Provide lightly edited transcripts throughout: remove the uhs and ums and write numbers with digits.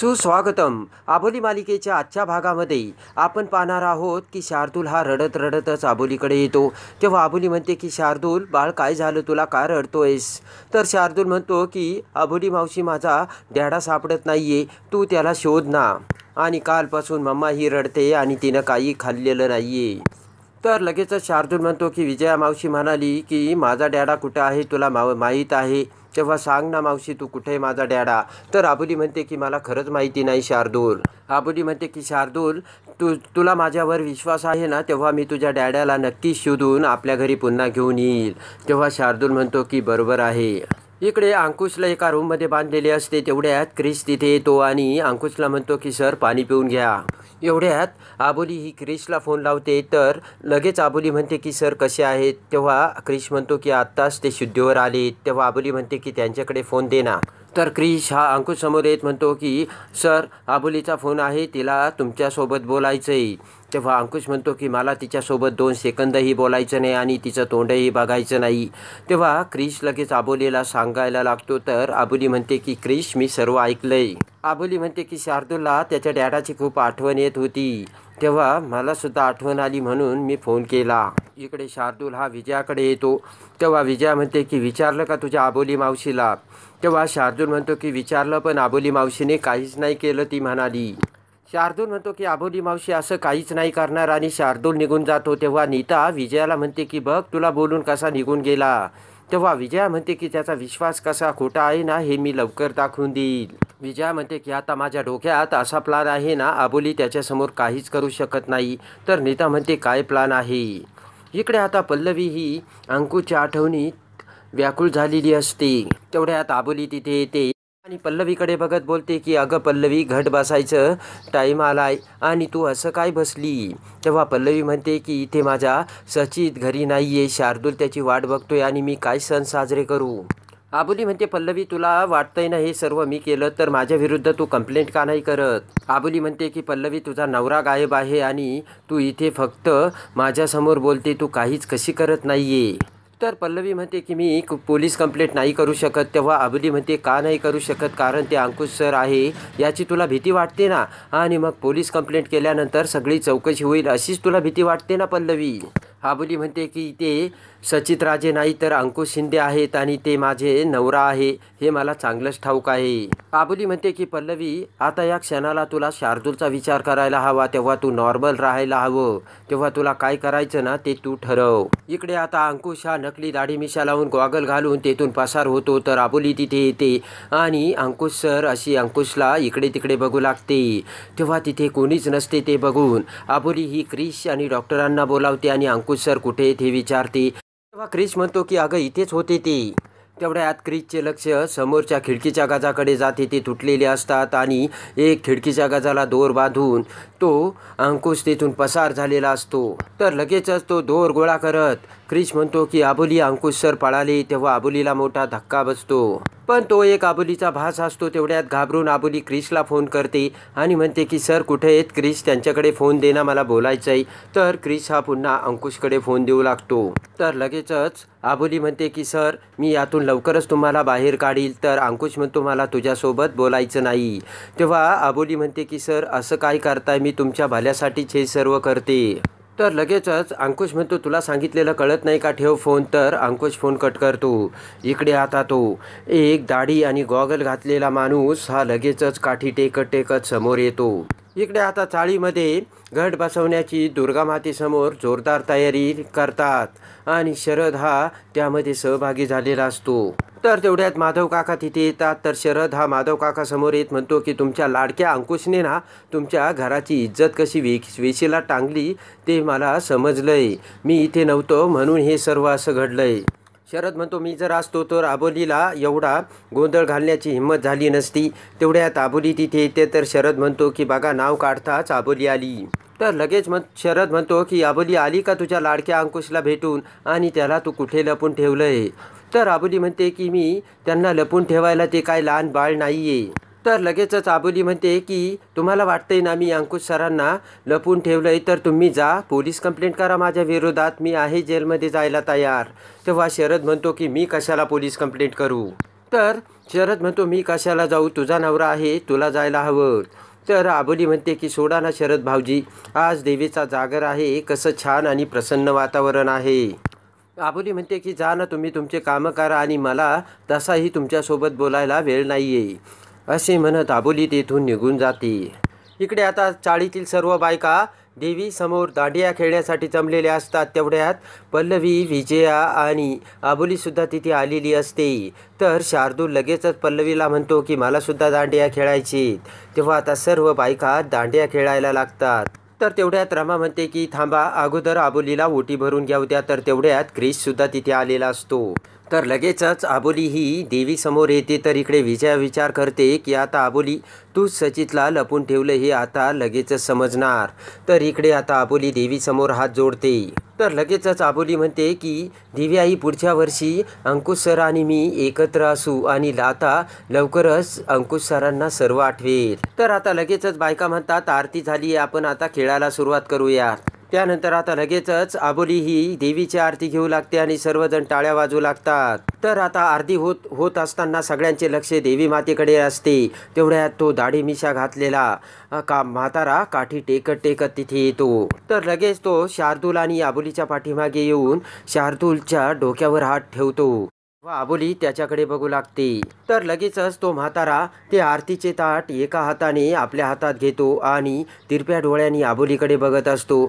सुस्वागतम. आबोली मालिकेच्या आजच्या भागामध्ये आपण पाहणार आहोत की शार्दूल हा रडत रडतच आबोलीकडे येतो. तेव्हा आबोली म्हणते की शार्दूल बाळ काय झालं, तुला का रडतोयस? तर शार्दूल म्हणतो की आबोली मावशी, माझा डॅडा सापडत नाहीये, तू त्याला शोध ना. आणि कालपासून मम्मा ही रडते आणि तिनं काही खाल्लेलं नाहीये. तर लगेचच शार्दूल म्हणतो की विजया मावशी म्हणाली की माझा डॅडा कुठं आहे तुला माहीत आहे, तेव्हा सांग ना मावशी, तू कुठे आहे माझा डॅडा? तर आबोली म्हणते की मला खरंच माहिती नाही शार्दूल. आबोली म्हणते की शार्दूल, तुला माझ्यावर विश्वास आहे ना, तेव्हा मी तुझ्या डॅडाला नक्कीच शोधून आपल्या घरी पुन्हा घेऊन येईल. तेव्हा शार्दूल म्हणतो की बरोबर आहे. इकडे अंकुशला एका रूममध्ये बांधलेले असते. तेवढ्यात क्रिश तिथे येतो आणि अंकुशला म्हणतो की सर पाणी पिऊन घ्या. एवढ्यात आबोली ही क्रिशला फोन लावते. तर लगेच आबोली म्हणते की सर कसे आहेत? तेव्हा क्रिश म्हणतो की आत्ताच ते शुद्धीवर आले. तेव्हा आबोली म्हणते की त्यांच्याकडे फोन दे ना. तर क्रिश हा अंकुश समोर येत म्हणतो की सर, आबोलीचा फोन आहे, तिला तुमच्यासोबत बोलायचं आहे. तेव्हा अंकुश म्हणतो की मला तिच्यासोबत 2 सेकंदही बोलायचं नाही आणि तिचं तोंडही बघायचं नाही. तेव्हा क्रिश लगेच आबोलीला सांगायला लागतो. तर आबोली म्हणते की क्रिश, मी सर्व ऐकलंय. आबोली म्हणते की शार्दूलला त्याच्या डॅडाची खूप आठवण येत होती, तेव्हा मला सुद्धा आठवण आली म्हणून मी फोन केला. इकडे शार्दूल हा विजयाकडे येतो. तेव्हा विजया म्हणते की विचारलं का तुझ्या आबोली मावशीला? तेव्हा शार्दूल म्हणतो की विचारलं, पण आबोली मावशीने काहीच नाही केलं, ती म्हणाली. शार्दूल म्हणतो की आबोली मावशी असं काहीच नाही करणार आणि शार्दूल निघून जातो. तेव्हा नीता विजयाला म्हणते की बघ, तुला बोलून कसा निघून गेला. तेव्हा विजया म्हणते की त्याचा विश्वास कसा खोटा आहे ना, हे मी लवकर दाखवून देईल. विजया म्हणते की आता माझ्या डोक्यात असा प्लान आहे ना, आबोली त्याच्यासमोर काहीच करू शकत नाही. तर नीता म्हणते काय प्लान आहे? इकडे आता पल्लवी ही अंकुशच्या आठवणीत व्याकुळ झालेली असते. तेवढ्यात आबोली तिथे येते आणि पल्लवीकडे बघत बोलते की अगं पल्लवी, घट बसायचं टाईम आलाय आणि तू असं काय बसली? तेव्हा पल्लवी म्हणते की इथे माझा सचित घरी नाहीये, शार्दूल त्याची वाट बघतोय आणि मी काय सण साजरे करू? आबोली म्हणते पल्लवी, तुला वाटतंय ना हे सर्व मी केलं, तर माझ्या विरुद्ध तू कंप्लेंट का नाही करत? आबोली म्हणते की पल्लवी, तुझा नवरा गायब आहे आणि तू इथे फक्त माझ्यासमोर बोलते, तू काहीच कशी करत नाहीये. तर पल्लवी म्हणते की मी पोलीस कंप्लेंट नाही करू शकत. तेव्हा आबोली म्हणते का नाही करू शकत? कारण ते अंकुश सर आहे याची तुला भीती वाटते ना, आणि मग पोलीस कंप्लेंट केल्यानंतर सगळी चौकशी होईल अशीच तुला भीती वाटते ना पल्लवी. आबोली म्हणते की ते सचित राजे नाही तर अंकुश शिंदे आहेत आणि ते माझे नवरा आहे, हे मला चांगलंच ठाऊक आहे. आबोली म्हणते की पल्लवी, आता या क्षणाला तुला शार्दूलचा विचार करायला हवा, तेव्हा तू नॉर्मल राहायला हवं. तेव्हा तुला काय करायचं ना ते तू ठरव. इकडे आता अंकुश हा नकली दाढी मिशा लावून गॉगल घालून तेथून पसार होतो. तर आबोली तिथे येते आणि अंकुश सर अशी अंकुशला इकडे तिकडे बघू लागते. तेव्हा तिथे कोणीच नसते. ते बघून आबोली ही क्रिश आणि डॉक्टरांना बोलावते आणि अंकुश सर कुठे आहेत हे विचारते. तेव्हा क्रिश म्हणतो की अगं इथेच होते ते. तेवढ्यात क्रिशचे लक्ष समोरच्या खिडकीच्या गाजाकडे जाते. ते तुटलेले असतात आणि एक खिडकीच्या गाजाला दोर बांधून तो अंकुश तिथून पसार झालेला असतो. तर लगेचच तो दोर गोळा करत क्रिश म्हणतो की आबोली, अंकुश सर पळाले. तेव्हा आबोलीला मोठा धक्का बसतो, पण तो एक आबोलीचा भास असतो. तेवढ्यात घाबरून आबोली क्रिशला फोन करते आणि म्हणते की सर कुठे आहेत? क्रिश, त्यांच्याकडे फोन दे ना, मला बोलायचं आहे. तर क्रिश हा पुन्हा अंकुशकडे फोन देऊ लागतो. तर लगेचच आबोली म्हणते की सर, मी यातून लवकरच तुम्हाला बाहेर काढील. तर अंकुश म्हणतो मला तुझ्यासोबत बोलायचं नाही. तेव्हा आबोली म्हणते की सर असं काय करताय, मी तुमच्या भल्यासाठीच हे सर्व करते. तर लगेचच अंकुश म्हणतो तुला सांगितलेलं कळत नाही का, ठेव फोन. तर अंकुश फोन कट करतो. इकडे आता तो एक दाढी आणि गॉगल घातलेला माणूस हा लगेचच काठी टेकत टेकत समोर येतो. इकडे आता चाळीमध्ये घट बसवण्याची दुर्गामातेसमोर जोरदार तयारी करतात आणि शरद हा त्यामध्ये सहभागी झालेला असतो. तर तेवढ्यात माधव काका तिथे येतात. तर शरद हा माधव काका समोर येत म्हणतो की तुमच्या लाडक्या अंकुशने ना तुमच्या घराची इज्जत कशी वेशीला टांगली ते मला समजलंय. मी इथे नव्हतो म्हणून हे सर्व असं घडलंय. शरद म्हणतो मी जर असतो तर आबोलीला एवढा गोंधळ घालण्याची हिंमत झाली नसती. तेवढ्यात आबोली तिथे येते. तर शरद म्हणतो की बघा, नाव काढताच आबोली आली. तर लगेच शरद म्हणतो की आबोली आली का तुझ्या लाडक्या अंकुशला भेटून, आणि त्याला तू कुठे लपून ठेवलंय? तर आबोली म्हणते की मी त्यांना लपून ठेवायला ते काय लहान बाळ नाहीये. तर लगेचच आबोली म्हणते की तुम्हाला वाटतंय ना मी अंकुश सरांना लपून ठेवलंय, तर तुम्ही जा पोलीस कंप्लेंट करा माझ्या विरोधात, मी आहे जेलमध्ये जायला तयार. तेव्हा शरद म्हणतो की मी कशाला पोलीस कंप्लेंट करू? तर शरद म्हणतो मी कशाला जाऊ, तुझा नवरा आहे, तुला जायला हवं. तर आबोली म्हणते की सोडा ना शरद भाऊजी, आज देवीचा जागर आहे, कसं छान आणि प्रसन्न वातावरण आहे. आबोली म्हणते की जा ना तुम्ही तुमचे कामं करा आणि मला तसाही तुमच्यासोबत बोलायला वेळ नाही आहे. असे म्हणत आबोली तेथून निघून जाते. इकडे आता चाळीतील सर्व बायका देवीसमोर दांडिया खेळण्यासाठी जमलेल्या असतात. तेवढ्यात पल्लवी, विजया आणि आबोलीसुद्धा तिथे आलेली असते. तर शार्दूल लगेचच पल्लवीला म्हणतो की मलासुद्धा दांडिया खेळायची. तेव्हा आता सर्व बायका दांडिया खेळायला लागतात. तर तेवढ्यात रमा म्हणते की थांबा, अगोदर आबोलीला ओटी भरून घ्याऊ द्या. तर तेवढ्यात क्रिससुद्धा तिथे आलेला असतो. तर लगेचच आबोली ही देवीसमोर येते. तर इकडे विजया विचार करते की आता आबोली तूच सचितला लपून ठेवलं हे आता लगेचच समजणार. तर इकडे आता आबोली देवीसमोर हात जोडते. तर लगेचच आबोली म्हणते की देवी आई, पुढच्या वर्षी अंकुश सर आणि मी एकत्र असू आणि आता लवकरच अंकुश सरांना सर्व आठवेल. तर आता लगेचच बायका म्हणतात आरती झाली, आपण आता खेळायला सुरुवात करूया. त्यानंतर आता लगेचच आबोली ही देवीची आरती घेऊ लागते आणि सर्वजण टाळ्या वाजवू लागतात. तर आता आरती होत असताना सगळ्यांचे लक्ष देवी मातेकडे असते. तेवढ्यात तो दाढी मिशा घातलेला म्हातारा काठी टेकत तिथे येतो. तर लगेच तो शार्दूल आणि आबोलीच्या पाठीमागे येऊन शार्दूलच्या डोक्यावर हात ठेवतो व आबोली त्याच्याकडे बघू लागते. तर लगेचच तो म्हातारा ते आरतीचे ताट एका हाताने आपल्या हातात घेतो आणि तिरप्या डोळ्यांनी आबोलीकडे बघत असतो.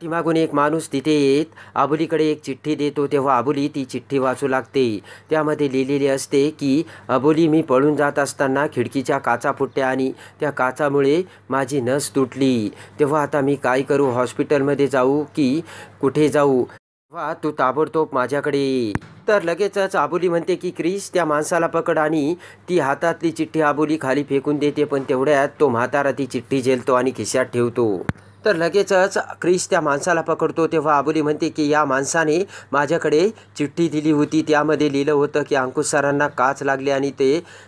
पाठीमागून एक माणूस तिथे येत आबोलीकडे एक चिठ्ठी देतो. तेव्हा आबोली ती चिठ्ठी वाचू लागते. त्यामध्ये लिहिलेले असते की आबोली, मी पळून जात असताना खिडकीच्या काचा फुटल्या आणि त्या काचामुळे माझी नस तुटली. तेव्हा आता मी काय करू, हॉस्पिटलमध्ये जाऊ की कुठे जाऊ, तेव्हा तू ताबडतोब माझ्याकडे ये. तर लगेचच आबोली म्हणते की क्रिस, त्या माणसाला पकड आणि ती हातातली चिठ्ठी आबोली खाली फेकून देते. पण तेवढ्यात तो म्हातारा ती चिठ्ठी झेलतो आणि खिशात ठेवतो. तर लगेचच क्रिस त्या माणसाला पकडतो. तेव्हा आबोली म्हणते की या माणसाने माझ्याकडे चिठ्ठी दिली होती, त्यामध्ये लिहिलं होतं की अंकुश सरांना काच लागली आणि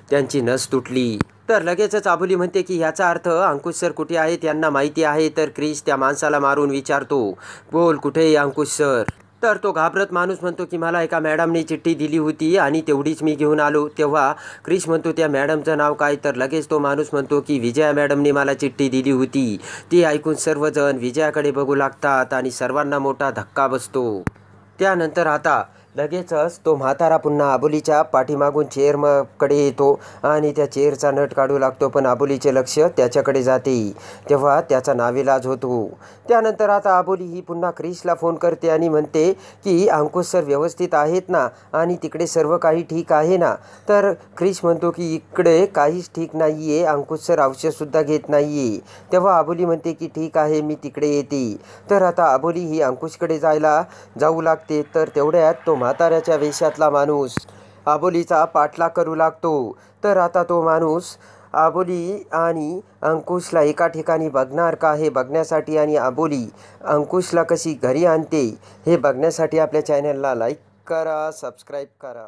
त्यांची नस तुटली. तर लगेचच आबोली म्हणते की ह्याचा अर्थ अंकुश सर कुठे आहेत यांना माहिती आहे. तर क्रिस त्या माणसाला मारून विचारतो, बोल कुठे आहे अंकुश सर. तर तो घाबरत माणूस म्हणतो की मला एका मॅडमने चिठ्ठी दिली होती आणि तेवढीच मी घेऊन आलो. तेव्हा क्रिश म्हणतो त्या मॅडमचं नाव काय. तर लगेच तो माणूस म्हणतो की विजया मॅडमने मला चिठ्ठी दिली होती. ती ऐकून सर्वजण विजयाकडे बघू लागतात आणि सर्वांना मोठा धक्का बसतो. त्यानंतर आता लगेचच तो म्हातारा पुन्हा आबोलीच्या पाठीमागून चेअरकडे येतो आणि त्या चेअरचा नट काढू लागतो. पण आबोलीचे लक्ष त्याच्याकडे जाते. तेव्हा त्याचा नाविलाज होतो. त्यानंतर आता आबोली ही पुन्हा क्रिसला फोन करते आणि म्हणते की अंकुश सर व्यवस्थित आहेत ना आणि तिकडे सर्व काही ठीक आहे ना. तर क्रिस म्हणतो की इकडे काहीच ठीक नाही आहे, अंकुश सर औषधसुद्धा घेत नाही आहे. तेव्हा आबोली म्हणते की ठीक आहे, मी तिकडे येते. तर आता आबोली ही अंकुशकडे जाऊ लागते. तर तेवढ्यात तो म्हाताऱ्याच्या वेशातला माणूस आबोलीचा पाठलाग करू लागतो. तर आता तो माणूस आबोली आणि अंकुशला एका ठिकाणी बघणार का हे बघण्यासाठी आणि आबोली अंकुशला कशी घरी आणते हे बघण्यासाठी आपल्या चॅनलला लाईक करा, सबस्क्राईब करा.